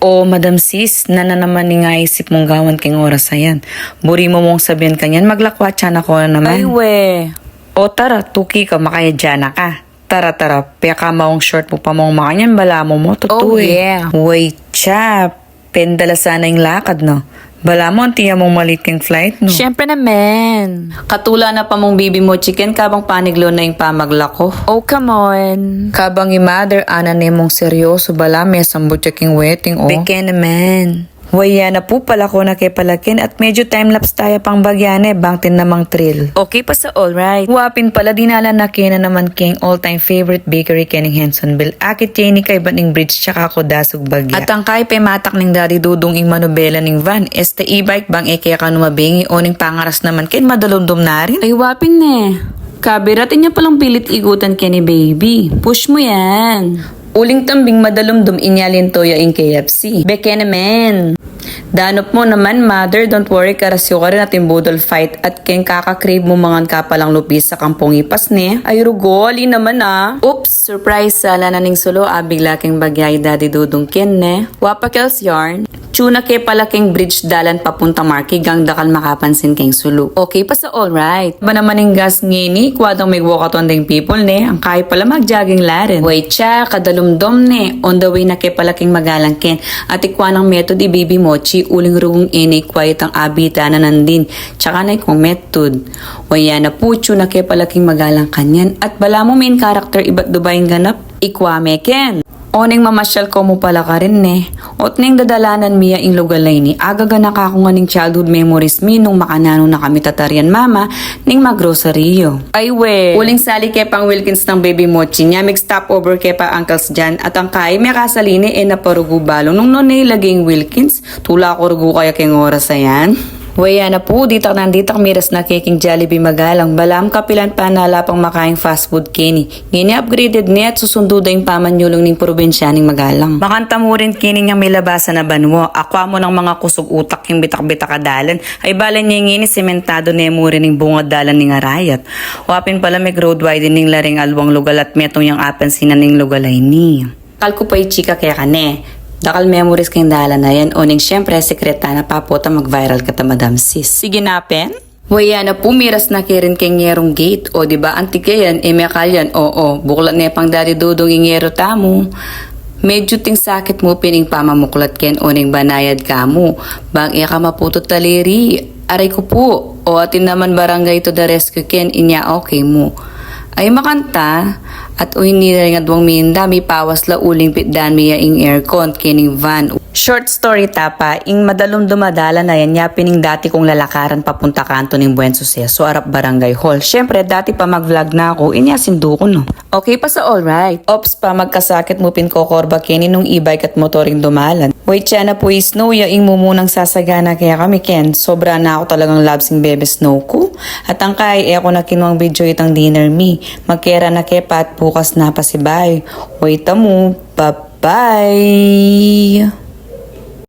O Madam Sis, naman ni nga isip mong gawan king oras ayan. Buri mo mong sabihin kanyan, maglakwatsan ako na naman. Ay we. O tara, tuki ka, makaya dyan ka. Tara, pia ka maong short mo pa mong makanyan, bala mo Oh, tutuwi. yeah. Wait, cha, pendala sana yung lakad, no? Bala mo, tiya mong malit king flight, no? Siyempre naman. Katula na pa mong bibi mo chicken, kabang paniglo na yung pamaglako. Oh, come on. Kabang i-mother, ana na mong seryoso, bala may sambot king wedding, oh. Beke naman. Waya na po pala ko na kay palakin at medyo timelapse tayo pang bagyane, bangtin namang thrill. Okay pa sa alright. Wapin pala dinala na kina naman king all-time favorite bakery kening Hensonville. Akit yay ni kay baning bridge tsaka ko dasog bagya. At ang kay pay matak ning daddy dudong ing manubela ning van. Este e-bike bang kaya ka numabingi o ning pangaras naman kin madalumdum na rin. Ay wapin ne. Kabiratin niya palang pilit igutan kay ni baby. Push mo yan. Uling tambing madalumdum inyalin toya ing KFC. Beke naman. Danop mo naman, mother, don't worry, karasyo ka rin natin budol fight at keng kakakrave mo mga ka palang lupis sa kampong ipas ni. Ay rugo, ali naman ah. Oops, surprise sala na ning sulo bigla king bagyay daddy dudong ken ne. Wapa kels yarn. Tuna ke palaking bridge dalan papunta marki gang dakal makapansin keng sulu. Okay pa sa alright. Ba naman yung gas ngini, kwadang may wakaton ding people ne, ang kaya pala magjogging laren. Wait siya, kadalumdom ne. On the way na ke palaking magalangken. At ikwanang method ibibi mochi, uling rugong inay quiet ang abita na nandin. Tsaka na ikong method. Waya na pucho na ke palaking magalang kanyan. At bala mo main character iba't dubayang ganap, ikwame ken. Oning mamasyal ko mo pala ka rin ne. Ot ning dadalanan miya ing lugalay ni. Agaga na ka nga ning childhood memories mi nung makanano na kami tatarian mama ning magrosaryo. Ay we. Uling sali ke pang Wilkins ng baby mochi niya. Mig stopover ke pa uncles dyan. At ang kay may kasaline na parugo balo. Nung nonay laging Wilkins. Tula ko rugo kaya keng oras ayan. Waya na po, dito nandito miras na keking Jollibee magalang. Balam kapilan pa nalapang makaing fast food kini. Ngini upgraded niya at susundo da yung pamanyulong ning probensya ning magalang. Makanta mo rin kini niyang may labasan na banwo. Akwa mo ng mga kusog utak yung bitak-bitak kadalan. Ay balan niya ngini sementado na mo rin ning bungad dalan ning arayat. Wapin pala may road wide ning laring alwang lugal at metong yung apensinan ning lugalay ni. Kalko pa chika kaya ka ne. Dakal memories kayong dalan na yan. Oning syempre, sekreta na paputa mag-viral ka ta Madam Sis. Sige na pen. Waya na pumiras na kirin kay Nyerong Gate. O diba, antik yan, kalyan. Oo, buklat na pang dadi dudong ingero tamo. Medyo ting sakit mo pining pamamuklat ken oning banayad ka mo. Bang iya ka maputot taliri. Aray ko po. O atin naman barangay to the rescue ken inya okay mo. Ay makanta at hindi rin adwang minda may pawas la uling pitdan miya ing aircon kining van. Short story tapa, ing madalom dumadala na yan niya pining dati kong lalakaran papunta kanto ng Buen Suceso arap barangay hall. Syempre dati pa mag-vlog na ako, inya sindu ko no. Okay pa sa alright. Ops pa magkasakit mo pin ko korba kini nung e-bike at motoring dumalan. Wait siya na po snow ya ing mumunang sasagana kaya kami ken. Sobra na ako talagang labsing bebe snow ko. At ang kay ako na kinuang video itang dinner me. Magkera na kepa at bukas na pa si bay. Wait mo, bye-bye!